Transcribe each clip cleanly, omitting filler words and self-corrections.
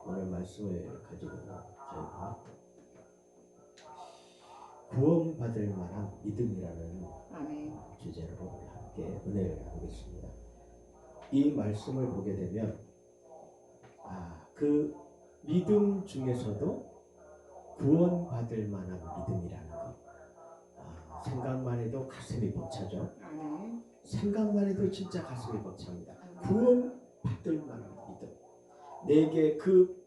오늘 말씀을 가지고 저희가 구원받을 만한 믿음이라는 주제로 함께 은혜를 나누겠습니다. 이 말씀을 보게 되면 그 믿음 중에서도 구원받을 만한 믿음이라는 것, 생각만 해도 가슴이 벅차죠. 생각만 해도 진짜 가슴이 벅찹니다. 구원받을 만한 믿음. 내게 그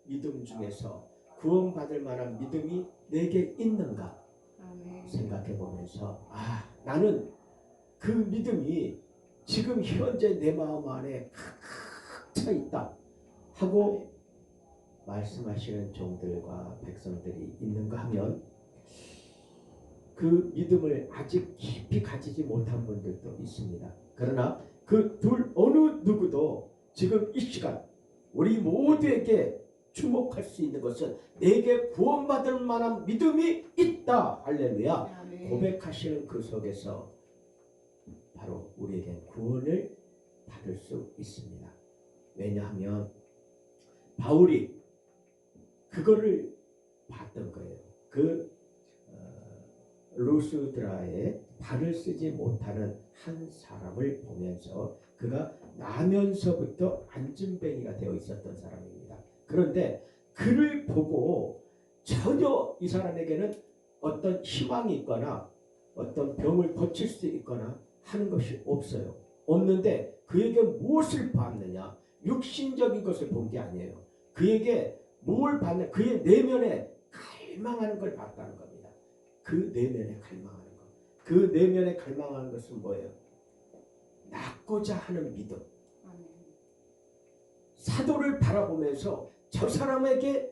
믿음 중에서 구원받을 만한 믿음이 내게 있는가 생각해 보면서 나는 그 믿음이 지금 현재 내 마음 안에 꽉 차 있다 하고 말씀하시는 종들과 백성들이 있는가 하면 그 믿음을 아직 깊이 가지지 못한 분들도 있습니다. 그러나 그 둘 어느 누구도 지금 이 시간 우리 모두에게 주목할 수 있는 것은 내게 구원받을 만한 믿음이 있다. 할렐루야. 고백하시는 그 속에서 바로 우리에게 구원을 받을 수 있습니다. 왜냐하면 바울이 그거를 봤던 거예요. 그 루스드라에 발을 쓰지 못하는 한 사람을 보면서 그가 나면서부터 안진뱅이가 되어 있었던 사람입니다. 그런데 그를 보고 전혀 이 사람에게는 어떤 희망이 있거나 어떤 병을 고칠 수 있거나 하는 것이 없어요. 없는데 그에게 무엇을 봤느냐? 육신적인 것을 본 게 아니에요. 그에게 뭘 봤냐? 그의 내면에 갈망하는 걸 봤다는 겁니다. 그 내면에 갈망하는 것. 그 내면에 갈망하는 것은 뭐예요? 낫고자 하는 믿음. 사도를 바라보면서 저 사람에게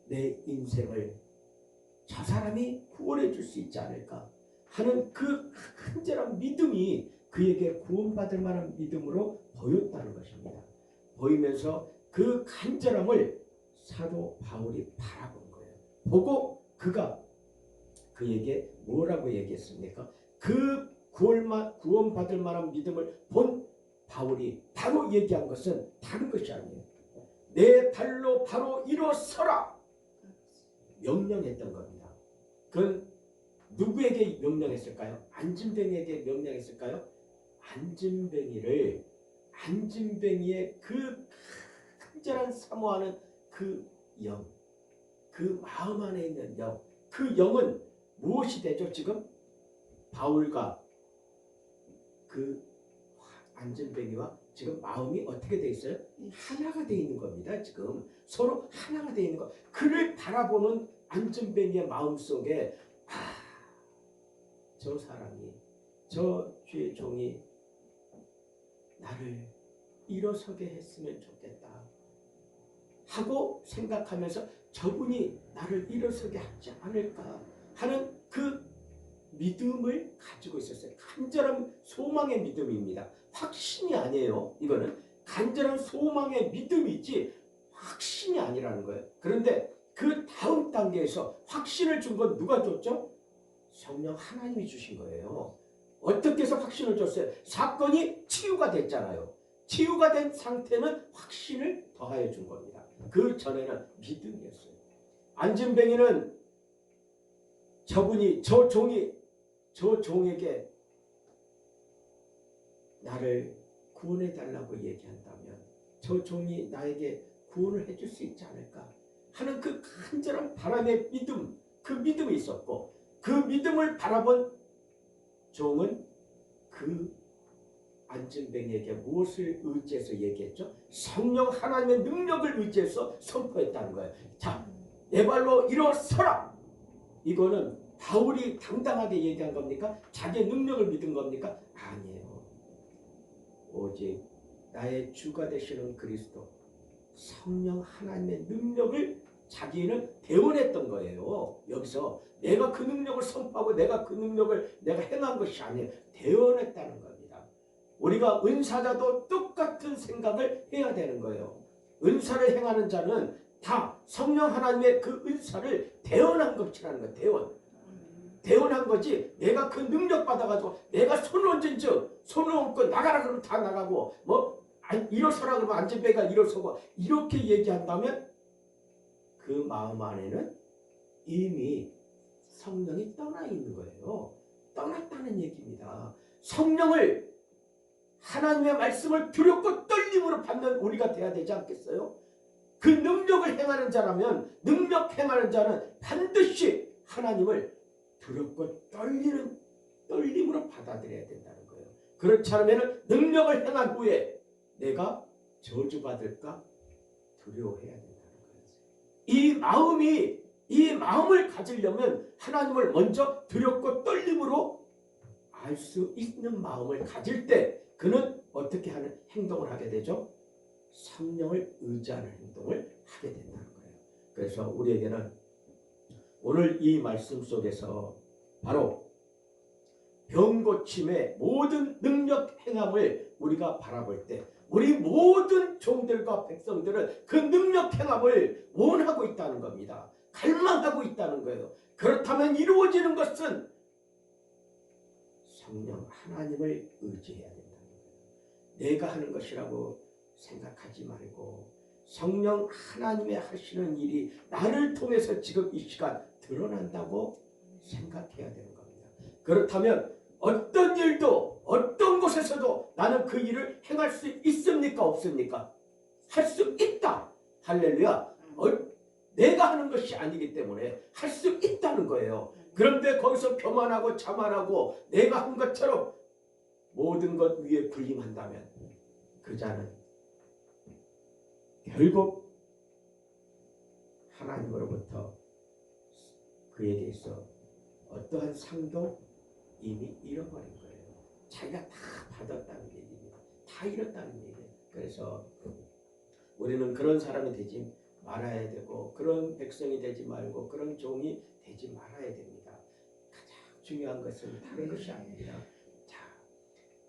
내 인생을 저 사람이 구원해 줄 수 있지 않을까 하는 그 간절한 믿음이 그에게 구원받을 만한 믿음으로 보였다는 것입니다. 보이면서 그 간절함을 사도 바울이 바라본 거예요. 보고 그가 그에게 뭐라고 얘기했습니까? 그 구원받을 만한 믿음을 본 바울이 바로 얘기한 것은 다른 것이 아니에요. 내 발로 바로 일어서라 명령했던 겁니다. 그건 누구에게 명령했을까요? 안진뱅이에게 명령했을까요? 안진뱅이의 그 간절한 사모하는 그 영, 그 마음 안에 있는 영, 그 영은 무엇이 되죠? 지금 바울과 그 안진뱅이와 지금 마음이 어떻게 돼 있어요? 하나가 돼 있는 겁니다. 지금 서로 하나가 돼 있는 것. 그를 바라보는 안진뱅이의 마음속에 저 사람이, 저 주의 종이 나를 일어서게 했으면 좋겠다 하고 생각하면서 저분이 나를 일어서게 하지 않을까 하는 그 믿음을 가지고 있었어요. 간절한 소망의 믿음입니다. 확신이 아니에요. 이거는 간절한 소망의 믿음이지 확신이 아니라는 거예요. 그런데 그 다음 단계에서 확신을 준 건 누가 줬죠? 성령 하나님이 주신 거예요. 어떻게 해서 확신을 줬어요? 사건이 치유가 됐잖아요. 치유가 된 상태는 확신을 더하여 준 겁니다. 그 전에는 믿음이었어요. 안진뱅이는 저 종에게 나를 구원해 달라고 얘기한다면 저 종이 나에게 구원을 해줄 수 있지 않을까 하는 그 간절한 바람의 믿음, 그 믿음이 있었고 그 믿음을 바라본 종은 그 안진뱅이에게 무엇을 의지해서 얘기했죠? 성령 하나님의 능력을 의지해서 선포했다는 거예요. 자, 내 발로 일어서라! 이거는 바울이 당당하게 얘기한 겁니까? 자기의 능력을 믿은 겁니까? 아니에요. 오직 나의 주가 되시는 그리스도 성령 하나님의 능력을 자기는 대원했던 거예요. 여기서 내가 그 능력을 선포하고 내가 그 능력을 내가 행한 것이 아니에요. 대원했다는 겁니다. 우리가 은사자도 똑같은 생각을 해야 되는 거예요. 은사를 행하는 자는 다 성령 하나님의 그 은사를 대원한 것이라는 거예요. 대원한 거지 내가 그 능력 받아가지고 내가 손을 얹은 즉 손을 얹고 나가라 그러면 다 나가고 일어서라 그러면 안전벨가 일어서고 이렇게 얘기한다면 그 마음 안에는 이미 성령이 떠나 있는 거예요. 떠났다는 얘기입니다. 성령을 하나님의 말씀을 두렵고 떨림으로 받는 우리가 돼야 되지 않겠어요? 그 능력을 행하는 자라면 능력 행하는 자는 반드시 하나님을 두렵고 떨림으로 받아들여야 된다는 거예요. 그렇지 않으면 능력을 행한 후에 내가 저주받을까 두려워해야 된다는 거예요. 이 마음을 가지려면 하나님을 먼저 두렵고 떨림으로 알 수 있는 마음을 가질 때 그는 어떻게 하는 행동을 하게 되죠? 성령을 의지하는 행동을 하게 된다는 거예요. 그래서 우리에게는 오늘 이 말씀 속에서 바로 병고침의 모든 능력 행함을 우리가 바라볼 때 우리 모든 종들과 백성들은 그 능력 행함을 원하고 있다는 겁니다. 갈망하고 있다는 거예요. 그렇다면 이루어지는 것은 성령 하나님을 의지해야 된다는 거예요. 내가 하는 것이라고 생각하지 말고 성령 하나님의 하시는 일이 나를 통해서 지금 이 시간 드러난다고 생각해야 되는 겁니다. 그렇다면 어떤 일도 어떤 곳에서도 나는 그 일을 행할 수 있습니까? 없습니까? 할 수 있다. 할렐루야. 내가 하는 것이 아니기 때문에 할 수 있다는 거예요. 그런데 거기서 교만하고 자만하고 내가 한 것처럼 모든 것 위에 군림한다면 그 자는 결국 하나님으로부터 그에게 있어 어떠한 상도 이미 잃어버린 거예요. 자기가 다 받았다는 얘기입니다. 다 잃었다는 얘기예요. 그래서 우리는 그런 사람이 되지 말아야 되고 그런 백성이 되지 말고 그런 종이 되지 말아야 됩니다. 가장 중요한 것은 다른 것이 아닙니다. 자,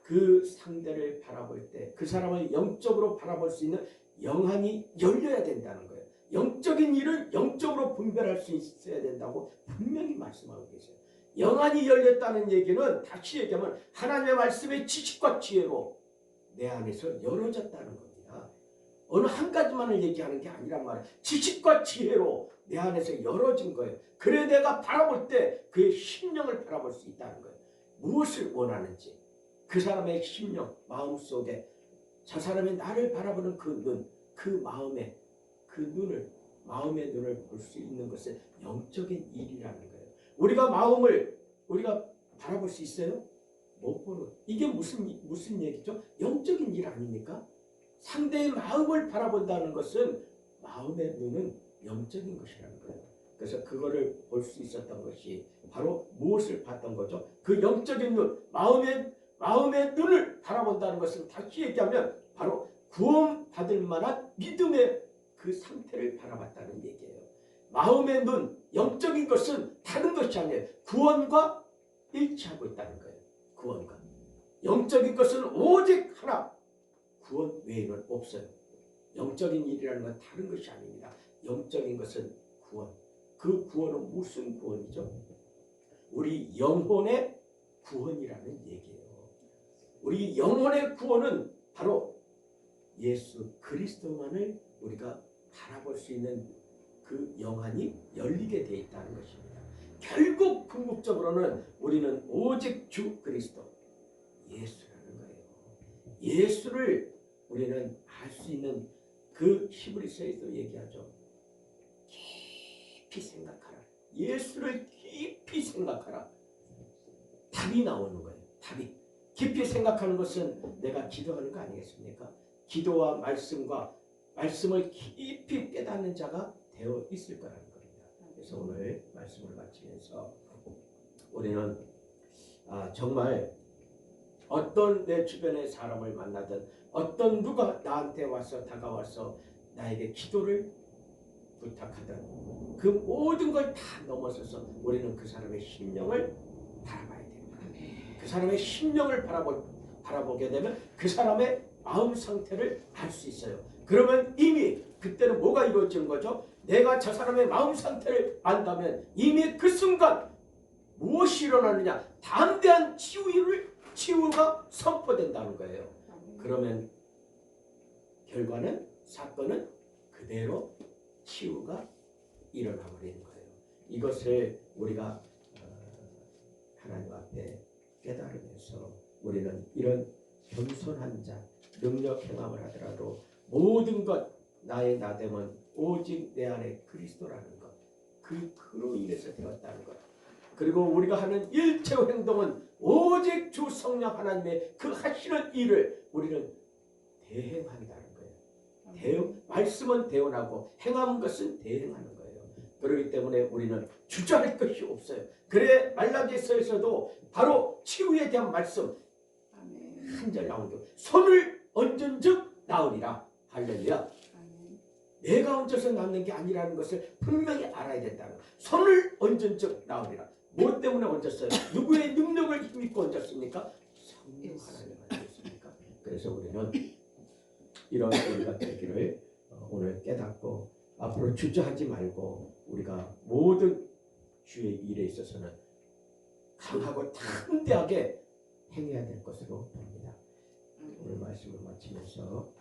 그 상대를 바라볼 때 그 사람을 영적으로 바라볼 수 있는 영안이 열려야 된다는 거예요. 영적인 일을 영적으로 분별할 수 있어야 된다고 분명히 말씀하고 계세요. 영안이 열렸다는 얘기는 다시 얘기하면 하나님의 말씀의 지식과 지혜로 내 안에서 열어졌다는 겁니다. 어느 한 가지만을 얘기하는 게 아니란 말이에요. 지식과 지혜로 내 안에서 열어진 거예요. 그래 내가 바라볼 때 그의 심령을 바라볼 수 있다는 거예요. 무엇을 원하는지 그 사람의 심령, 마음속에 저 사람이 나를 바라보는 그 눈, 그 마음의 눈을 볼 수 있는 것은 영적인 일이라는 거예요. 우리가 마음을 우리가 바라볼 수 있어요? 못 보는. 이게 무슨 얘기죠? 영적인 일 아닙니까? 상대의 마음을 바라본다는 것은 마음의 눈은 영적인 것이라는 거예요. 그래서 그거를 볼 수 있었던 것이 바로 무엇을 봤던 거죠? 그 영적인 눈, 마음의 눈을 바라본다는 것은 다시 얘기하면 바로 구원받을 만한 믿음의 그 상태를 바라봤다는 얘기예요. 마음의 눈, 영적인 것은 다른 것이 아니에요. 구원과 일치하고 있다는 거예요. 구원과. 영적인 것은 오직 하나. 구원 외에는 없어요. 영적인 일이라는 건 다른 것이 아닙니다. 영적인 것은 구원. 그 구원은 무슨 구원이죠? 우리 영혼의 구원이라는 얘기예요. 우리 영혼의 구원은 바로 예수 그리스도만을 우리가 바라볼 수 있는 그 영안이 열리게 되어 있다는 것입니다. 결국 궁극적으로는 우리는 오직 주 그리스도 예수라는 거예요. 예수를 우리는 알 수 있는 그 히브리서에서 얘기하죠. 깊이 생각하라. 예수를 깊이 생각하라. 답이 나오는 거예요. 답이. 깊이 생각하는 것은 내가 기도하는 거 아니겠습니까? 기도와 말씀을 깊이 깨닫는 자가 되어 있을 거라는 겁니다. 그래서 오늘 말씀을 마치면서 우리는 정말 어떤 내 주변의 사람을 만나든 어떤 누가 나한테 와서 다가와서 나에게 기도를 부탁하든 그 모든 걸 다 넘어서서 우리는 그 사람의 심령을 바라봐야 됩니다. 그 사람의 심령을 바라보게 되면 그 사람의 마음 상태를 알 수 있어요. 그러면 이미 그때는 뭐가 이루어지는 거죠? 내가 저 사람의 마음 상태를 안다면 이미 그 순간 무엇이 일어나느냐? 담대한 치유가 선포된다는 거예요. 그러면 결과는 사건은 그대로 치유가 일어나 버리는 거예요. 이것을 우리가 하나님 앞에 깨달으면서 우리는 이런 겸손한 자, 능력 행함을 하더라도 모든 것 나의 나됨은 오직 내 안에 그리스도라는 것, 그로 인해서 되었다는 것. 그리고 우리가 하는 일체 행동은 오직 주 성령 하나님의 그 하시는 일을 우리는 대행한다는 거예요. 말씀은 대언하고 행하는 것은 대행하는 거예요. 그렇기 때문에 우리는 주저할 것이 없어요. 그래 말라기서에서도 바로 치유에 대한 말씀 한 절 나온 거. 손을 얹은즉 나으리라. 할렐루야. 내가 얹어서 낫는 게 아니라는 것을 분명히 알아야 된다는 거예요. 손을 얹은즉 나으리라. 뭐 때문에 얹었어요? 누구의 능력을 힘입고 얹었습니까? 성령 하나님을 얹었습니까? 그래서 우리는 이런 우리가 되기를 오늘 깨닫고 앞으로 주저하지 말고 우리가 모든 주의 일에 있어서는 강하고 담대하게 행해야 될 것으로 봅니다. 오늘 말씀을 마치면서